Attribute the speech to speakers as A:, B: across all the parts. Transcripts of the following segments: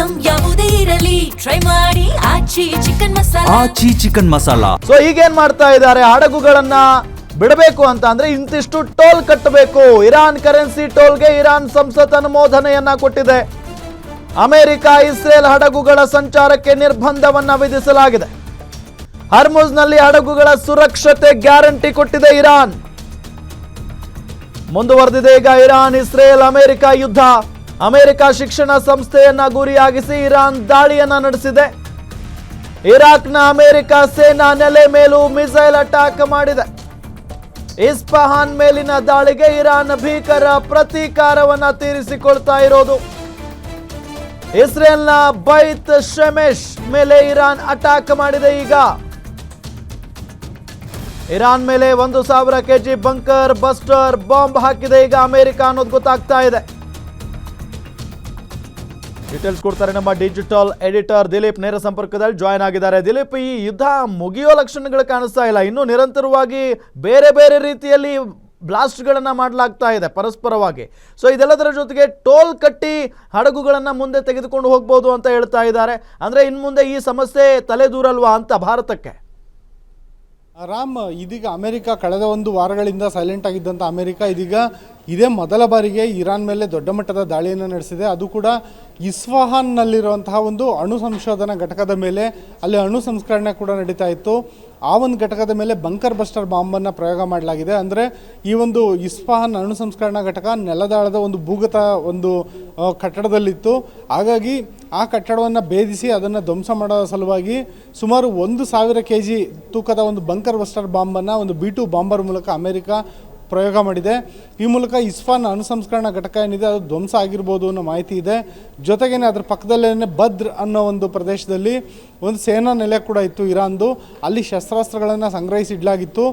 A: Item ಯಾವುದೇ ಇರಲಿ try ಮಾಡಿ ಆಚಿ ಚಿಕನ್ ಮಸಾಲಾ.
B: ಸೊ ಈಗೇನ್ ಮಾಡ್ತಾ ಇದ್ದಾರೆ, ಹಡಗುಗಳನ್ನ ಬಿಡಬೇಕು ಅಂತ ಅಂದ್ರೆ ಇಂತಿಷ್ಟು ಟೋಲ್ ಕಟ್ಟಬೇಕು. ಇರಾನ್ ಕರೆನ್ಸಿ ಟೋಲ್ಗೆ ಇರಾನ್ ಸಂಸತ್ ಅನುಮೋದನೆಯನ್ನ ಕೊಟ್ಟಿದೆ. ಅಮೆರಿಕ ಇಸ್ರೇಲ್ ಹಡಗುಗಳ ಸಂಚಾರಕ್ಕೆ ನಿರ್ಬಂಧವನ್ನ ವಿಧಿಸಲಾಗಿದೆ. ಹರ್ಮುಜ್ನಲ್ಲಿ ಹಡಗುಗಳ ಸುರಕ್ಷತೆ ಗ್ಯಾರಂಟಿ ಕೊಟ್ಟಿದೆ ಇರಾನ್. ಮುಂದುವರೆದಿದೆ ಈಗ ಇರಾನ್ ಇಸ್ರೇಲ್ ಅಮೆರಿಕ ಯುದ್ಧ. ಅಮೆರಿಕ ಶಿಕ್ಷಣ ಸಂಸ್ಥೆಯನ್ನ ಗುರಿಯಾಗಿಸಿ ಇರಾನ್ ದಾಳಿಯನ್ನ ನಡೆಸಿದೆ. ಇರಾಕ್ನ ಅಮೆರಿಕ ಸೇನಾ ನೆಲೆ ಮೇಲೂ ಮಿಸೈಲ್ ಅಟ್ಯಾಕ್ ಮಾಡಿದೆ. ಇಸ್ಫಹಾನ್ ಮೇಲಿನ ದಾಳಿಗೆ ಇರಾನ್ ಭೀಕರ ಪ್ರತೀಕಾರವನ್ನ ತೀರಿಸಿಕೊಳ್ತಾ ಇರೋದು. ಇಸ್ರೇಲ್ನ ಬೈತ್ ಶೆಮೆಶ್ ಮೇಲೆ ಇರಾನ್ ಅಟ್ಯಾಕ್ ಮಾಡಿದೆ. ಈಗ ಇರಾನ್ ಮೇಲೆ 1,000 kg ಬಂಕರ್ ಬಸ್ಟರ್ ಬಾಂಬ್ ಹಾಕಿದೆ ಈಗ ಅಮೆರಿಕ ಅನ್ನೋದು ಗೊತ್ತಾಗ್ತಾ ಇದೆ. ಡೀಟೇಲ್ಸ್ ಕೊಡ್ತಾರೆ ನಮ್ಮ ಡಿಜಿಟಲ್ ಎಡಿಟರ್ ದಿಲೀಪ್, ನೇರ ಸಂಪರ್ಕದಲ್ಲಿ ಜಾಯ್ನ್ ಆಗಿದ್ದಾರೆ. ದಿಲೀಪ್, ಈ ಯುದ್ಧ ಮುಗಿಯೋ ಲಕ್ಷಣಗಳು ಕಾಣಿಸ್ತಾ ಇಲ್ಲ, ಇನ್ನೂ ನಿರಂತರವಾಗಿ ಬೇರೆ ಬೇರೆ ರೀತಿಯಲ್ಲಿ ಬ್ಲಾಸ್ಟ್ಗಳನ್ನು ಮಾಡಲಾಗ್ತಾ ಇದೆ ಪರಸ್ಪರವಾಗಿ. ಸೊ ಇದೆಲ್ಲದರ ಜೊತೆಗೆ ಟೋಲ್ ಕಟ್ಟಿ ಹಡಗುಗಳನ್ನು ಮುಂದೆ ತೆಗೆದುಕೊಂಡು ಹೋಗ್ಬೋದು ಅಂತ ಹೇಳ್ತಾ ಇದ್ದಾರೆ. ಅಂದರೆ ಇನ್ನು ಮುಂದೆ ಈ ಸಮಸ್ಯೆ ತಲೆದೂರಲ್ವಾ ಅಂತ ಭಾರತಕ್ಕೆ?
C: ರಾಮ್, ಇದೀಗ ಅಮೆರಿಕ ಕಳೆದ ಒಂದು ವಾರಗಳಿಂದ ಸೈಲೆಂಟ್ ಆಗಿದ್ದಂಥ ಅಮೆರಿಕ ಇದೀಗ ಇದೇ ಮೊದಲ ಬಾರಿಗೆ ಇರಾನ್ ಮೇಲೆ ದೊಡ್ಡ ಮಟ್ಟದ ದಾಳಿಯನ್ನು ನಡೆಸಿದೆ. ಅದು ಕೂಡ ಇಸ್ಫಹಾನ್ನಲ್ಲಿರುವಂತಹ ಒಂದು ಅಣು ಸಂಶೋಧನಾ ಘಟಕದ ಮೇಲೆ. ಅಲ್ಲಿ ಅಣು ಸಂಸ್ಕರಣೆ ಕೂಡ ನಡೀತಾ ಇತ್ತು. ಆ ಒಂದು ಘಟಕದ ಮೇಲೆ ಬಂಕರ್ ಬಸ್ಟರ್ ಬಾಂಬನ್ನು ಪ್ರಯೋಗ ಮಾಡಲಾಗಿದೆ. ಅಂದರೆ ಈ ಒಂದು ಇಸ್ಫಹಾನ್ ಅಣು ಸಂಸ್ಕರಣಾ ಘಟಕ ನೆಲದಾಳದ ಒಂದು ಭೂಗತ ಒಂದು ಕಟ್ಟಡದಲ್ಲಿತ್ತು. ಹಾಗಾಗಿ ಆ ಕಟ್ಟಡವನ್ನು ಭೇದಿಸಿ ಅದನ್ನು ಧ್ವಂಸ ಮಾಡೋ ಸಲುವಾಗಿ ಸುಮಾರು 1,000 kg ತೂಕದ ಒಂದು ಬಂಕರ್ ಬಸ್ಟರ್ ಬಾಂಬನ್ನು ಒಂದು B-2 ಬಾಂಬರ್ ಮೂಲಕ ಅಮೆರಿಕ ಪ್ರಯೋಗ ಮಾಡಿದೆ. ಈ ಮೂಲಕ ಇಸ್ಫಾನ್ ಅಣುಸಂಸ್ಕರಣಾ ಘಟಕ ಏನಿದೆ ಅದು ಧ್ವಂಸ ಆಗಿರ್ಬೋದು ಅನ್ನೋ ಮಾಹಿತಿ ಇದೆ. ಜೊತೆಗೇನೆ ಅದರ ಪಕ್ಕದಲ್ಲೇ ಬದ್ರ್ ಅನ್ನೋ ಒಂದು ಪ್ರದೇಶದಲ್ಲಿ ಒಂದು ಸೇನಾ ನೆಲೆ ಕೂಡ ಇತ್ತು ಇರಾನ್ದು. ಅಲ್ಲಿ ಶಸ್ತ್ರಾಸ್ತ್ರಗಳನ್ನು ಸಂಗ್ರಹಿಸಿಡಲಾಗಿತ್ತು.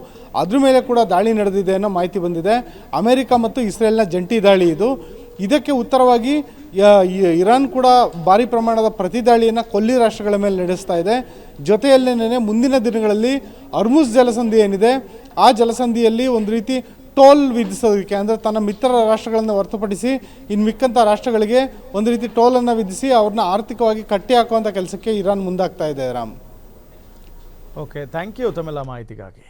C: ಅದ್ರ ಮೇಲೆ ಕೂಡ ದಾಳಿ ನಡೆದಿದೆ ಅನ್ನೋ ಮಾಹಿತಿ ಬಂದಿದೆ. ಅಮೆರಿಕ ಮತ್ತು ಇಸ್ರೇಲ್ನ ಜಂಟಿ ದಾಳಿ ಇದು. ಇದಕ್ಕೆ ಉತ್ತರವಾಗಿ ಇರಾನ್ ಕೂಡ ಭಾರಿ ಪ್ರಮಾಣದ ಪ್ರತಿದಾಳಿಯನ್ನು ಕೊಲ್ಲಿ ರಾಷ್ಟ್ರಗಳ ಮೇಲೆ ನಡೆಸ್ತಾ ಇದೆ. ಜೊತೆಯಲ್ಲೇನೆ ಮುಂದಿನ ದಿನಗಳಲ್ಲಿ ಹರ್ಮುಜ್ ಜಲಸಂಧಿ ಏನಿದೆ ಆ ಜಲಸಂಧಿಯಲ್ಲಿ ಒಂದು ರೀತಿ ಟೋಲ್ ವಿಧಿಸೋದಕ್ಕೆ, ಅಂದರೆ ತನ್ನ ಮಿತ್ರ ರಾಷ್ಟ್ರಗಳನ್ನು ಹೊರತುಪಡಿಸಿ ಇನ್ನು ಮಿಕ್ಕಂಥ ರಾಷ್ಟ್ರಗಳಿಗೆ ಒಂದು ರೀತಿ ಟೋಲನ್ನು ವಿಧಿಸಿ ಅವ್ರನ್ನ ಆರ್ಥಿಕವಾಗಿ ಕಟ್ಟಿ ಹಾಕುವಂಥ ಕೆಲಸಕ್ಕೆ ಇರಾನ್ ಮುಂದಾಗ್ತಾ ಇದೆ. ರಾಮ್,
B: ಓಕೆ, ಥ್ಯಾಂಕ್ ಯು ತಮ್ಮೆಲ್ಲ ಮಾಹಿತಿಗಾಗಿ.